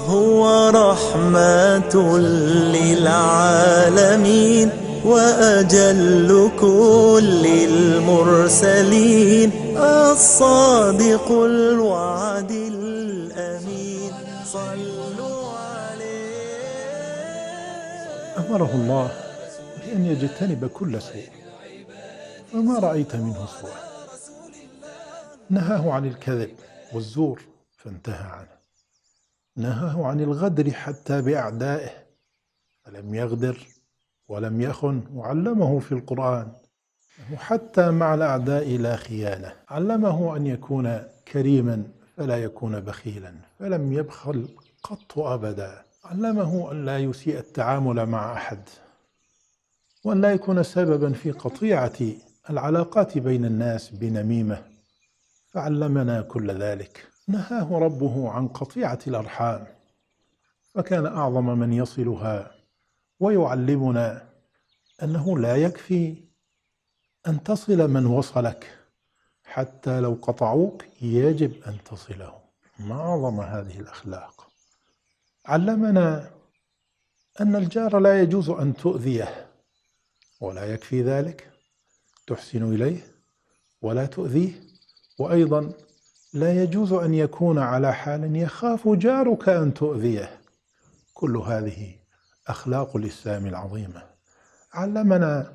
هو رحمة للعالمين وأجل كل المرسلين، الصادق الوعد الأمين، صلوا عليه. أمره الله بأن يجتنب كل سوء، فما رأيت منه سوءا. نهاه عن الكذب والزور فانتهى عنه، نهاه عن الغدر حتى بأعدائه فلم يغدر ولم يخن، وعلمه في القرآن حتى مع الأعداء لا خيانة. علمه أن يكون كريما فلا يكون بخيلا، فلم يبخل قط أبدا. علمه أن لا يسيء التعامل مع أحد، وأن لا يكون سببا في قطيعة العلاقات بين الناس بنميمة، فعلمنا كل ذلك. نهاه ربه عن قطيعة الأرحام، فكان أعظم من يصلها، ويعلمنا أنه لا يكفي أن تصل من وصلك، حتى لو قطعوك يجب أن تصله. ما أعظم هذه الأخلاق. علمنا أن الجار لا يجوز أن تؤذيه، ولا يكفي ذلك تحسن إليه ولا تؤذيه، وأيضا لا يجوز أن يكون على حال يخاف جارك أن تؤذيه. كل هذه أخلاق الإسلام العظيمة. علمنا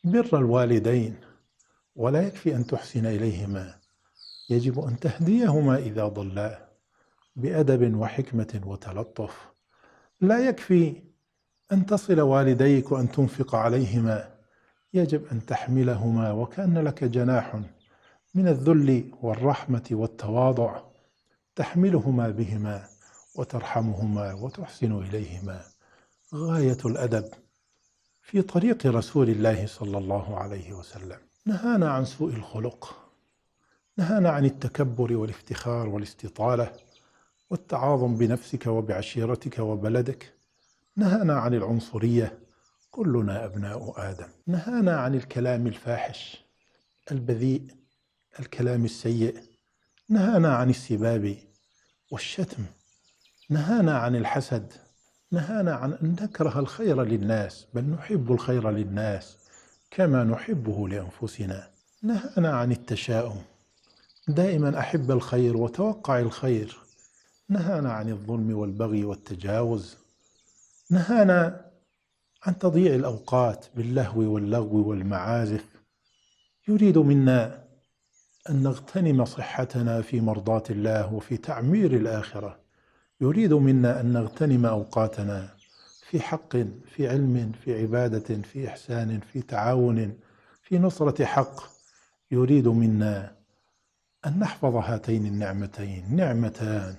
بر الوالدين، ولا يكفي أن تحسن إليهما، يجب أن تهديهما إذا ضلا بأدب وحكمة وتلطف. لا يكفي أن تصل والديك وأن تنفق عليهما، يجب أن تحملهما وكأن لك جناح من الذل والرحمة والتواضع، تحملهما بهما وترحمهما وتحسن إليهما. غاية الأدب في طريق رسول الله صلى الله عليه وسلم. نهانا عن سوء الخلق، نهانا عن التكبر والافتخار والاستطالة والتعاظم بنفسك وبعشيرتك وبلدك. نهانا عن العنصرية، كلنا أبناء آدم. نهانا عن الكلام الفاحش البذيء، الكلام السيء. نهانا عن السباب والشتم، نهانا عن الحسد، نهانا عن أن نكره الخير للناس، بل نحب الخير للناس كما نحبه لأنفسنا. نهانا عن التشاؤم، دائما أحب الخير وتوقع الخير. نهانا عن الظلم والبغي والتجاوز. نهانا عن تضييع الأوقات باللهو واللغو والمعازف. يريد منا أن نغتنم صحتنا في مرضاة الله وفي تعمير الآخرة. يريد منا أن نغتنم أوقاتنا في حق، في علم، في عبادة، في إحسان، في تعاون، في نصرة حق. يريد منا أن نحفظ هاتين النعمتين، نعمتان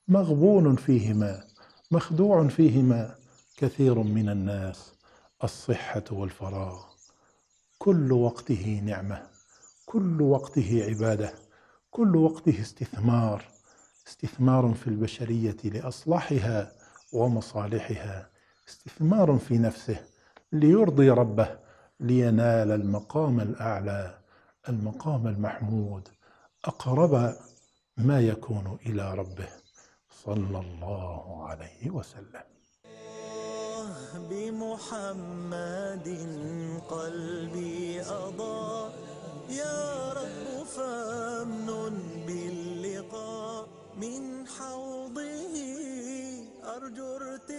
مغبون فيهما مخدوع فيهما كثير من الناس، الصحة والفراغ. كل وقته نعمة، كل وقته عبادة، كل وقته استثمار، استثمار في البشرية لأصلاحها ومصالحها، استثمار في نفسه ليرضي ربه، لينال المقام الأعلى، المقام المحمود، أقرب ما يكون إلى ربه صلى الله عليه وسلم. بمحمد قلبي أضاء، يا رب فامنن باللقاء من حوضه، أرجو ارتقاء